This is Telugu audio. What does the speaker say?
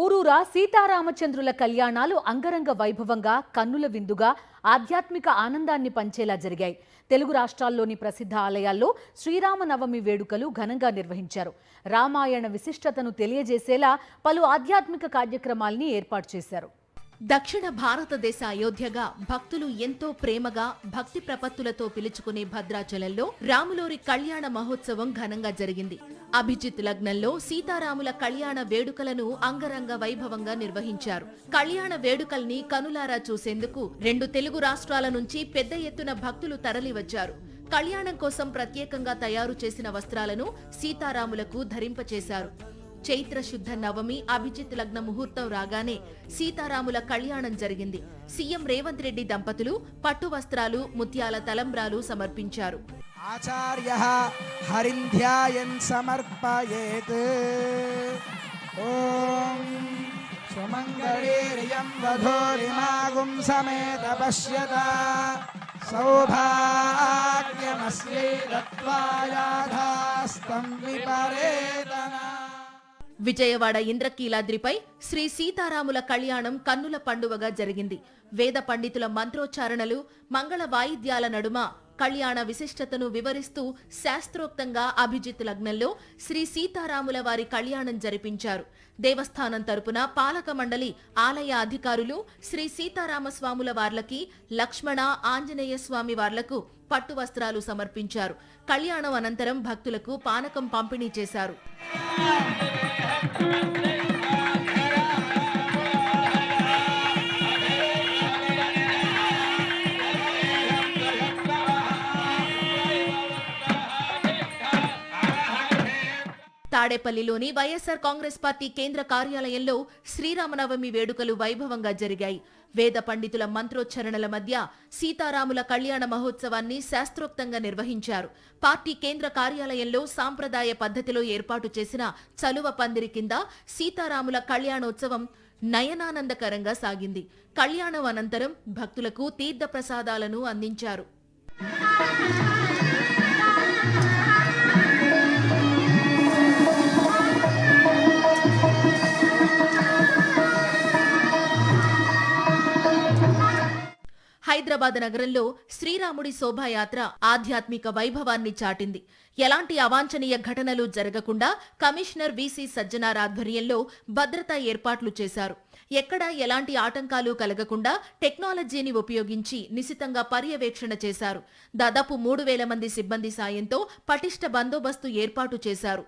ఊరూరా సీతారామచంద్రుల కళ్యాణాలు అంగరంగ వైభవంగా కన్నుల విందుగా ఆధ్యాత్మిక ఆనందాన్ని పంచేలా జరిగాయి. తెలుగు రాష్ట్రాల్లోని ప్రసిద్ధ ఆలయాల్లో శ్రీరామనవమి వేడుకలు ఘనంగా నిర్వహించారు. రామాయణ విశిష్టతను తెలియజేసేలా పలు ఆధ్యాత్మిక కార్యక్రమాల్ని ఏర్పాటు చేశారు. దక్షిణ భారతదేశ అయోధ్యగా భక్తులు ఎంతో ప్రేమగా భక్తి ప్రపత్తులతో పిలుచుకునే భద్రాచలంలో రాములోరి కళ్యాణ మహోత్సవం ఘనంగా జరిగింది. అభిజిత్ లగ్నంలో సీతారాముల కళ్యాణ వేడుకలను అంగరంగ వైభవంగా నిర్వహించారు. కళ్యాణ వేడుకల్ని కనులారా చూసేందుకు 2 తెలుగు రాష్ట్రాల నుంచి పెద్ద ఎత్తున భక్తులు తరలివచ్చారు. కళ్యాణం కోసం ప్రత్యేకంగా తయారు చేసిన వస్త్రాలను సీతారాములకు ధరింపచేశారు. చైత్ర శుద్ధ నవమి అభిజిత్ లగ్న ముహూర్తం రాగానే సీతారాముల కళ్యాణం జరిగింది. సీఎం రేవంత్ రెడ్డి దంపతులు పట్టు వస్త్రాలు, ముత్యాల తలంబ్రాలు సమర్పించారు. ఆచార్యః హరింధ్యాయన్ సమర్పయేత్. ఓం సుమంగళీర్యం వధూరిమాగుం సమేత పశ్యత సౌభాగ్యమస్యై దత్వాయాధాస్తం విపరేతన. విజయవాడ ఇంద్రకీలాద్రిపై శ్రీ సీతారాముల కళ్యాణం కన్నుల పండువగా జరిగింది. వేద పండితుల మంత్రోచ్చారణలు, మంగళ వాయిద్యాల నడుమ కళ్యాణ విశిష్టతను వివరిస్తూ శాస్త్రోక్తంగా అభిజిత్ లగ్నంలో శ్రీ సీతారాముల వారి కళ్యాణం జరిపించారు. దేవస్థానం తరపున పాలక మండలి, ఆలయ అధికారులు శ్రీ సీతారామస్వాముల వార్లకి, లక్ష్మణ ఆంజనేయ స్వామి వార్లకు పట్టు వస్త్రాలు సమర్పించారు. కళ్యాణం అనంతరం భక్తులకు పానకం పంపిణీ చేశారు. తాడేపల్లిలోని వైఎస్ఆర్ కాంగ్రెస్ పార్టీ కేంద్ర కార్యాలయంలో శ్రీరామనవమి వేడుకలు వైభవంగా జరిగాయి. వేద పండితుల మంత్రోచ్చరణల మధ్య సీతారాముల కళ్యాణ మహోత్సవాన్ని శాస్త్రోక్తంగా నిర్వహించారు. పార్టీ కేంద్ర కార్యాలయంలో సాంప్రదాయ పద్ధతిలో ఏర్పాటు చేసిన చలువ పందిరి కింద సీతారాముల కళ్యాణోత్సవం నయనానందకరంగా సాగింది. కళ్యాణం అనంతరం భక్తులకు తీర్థ ప్రసాదాలను అందించారు. హైదరాబాద్ నగరంలో శ్రీరాముడి శోభాయాత్ర ఆధ్యాత్మిక వైభవాన్ని చాటింది. ఎలాంటి అవాంఛనీయ ఘటనలు జరగకుండా కమిషనర్ వీసీ సజ్జనార్ ఆధ్వర్యంలో భద్రతా ఏర్పాట్లు చేశారు. ఎక్కడా ఎలాంటి ఆటంకాలు కలగకుండా టెక్నాలజీని ఉపయోగించి నిశితంగా పర్యవేక్షణ చేశారు. దాదాపు 3000 మంది సిబ్బంది సాయంతో పటిష్ట బందోబస్తు ఏర్పాటు చేశారు.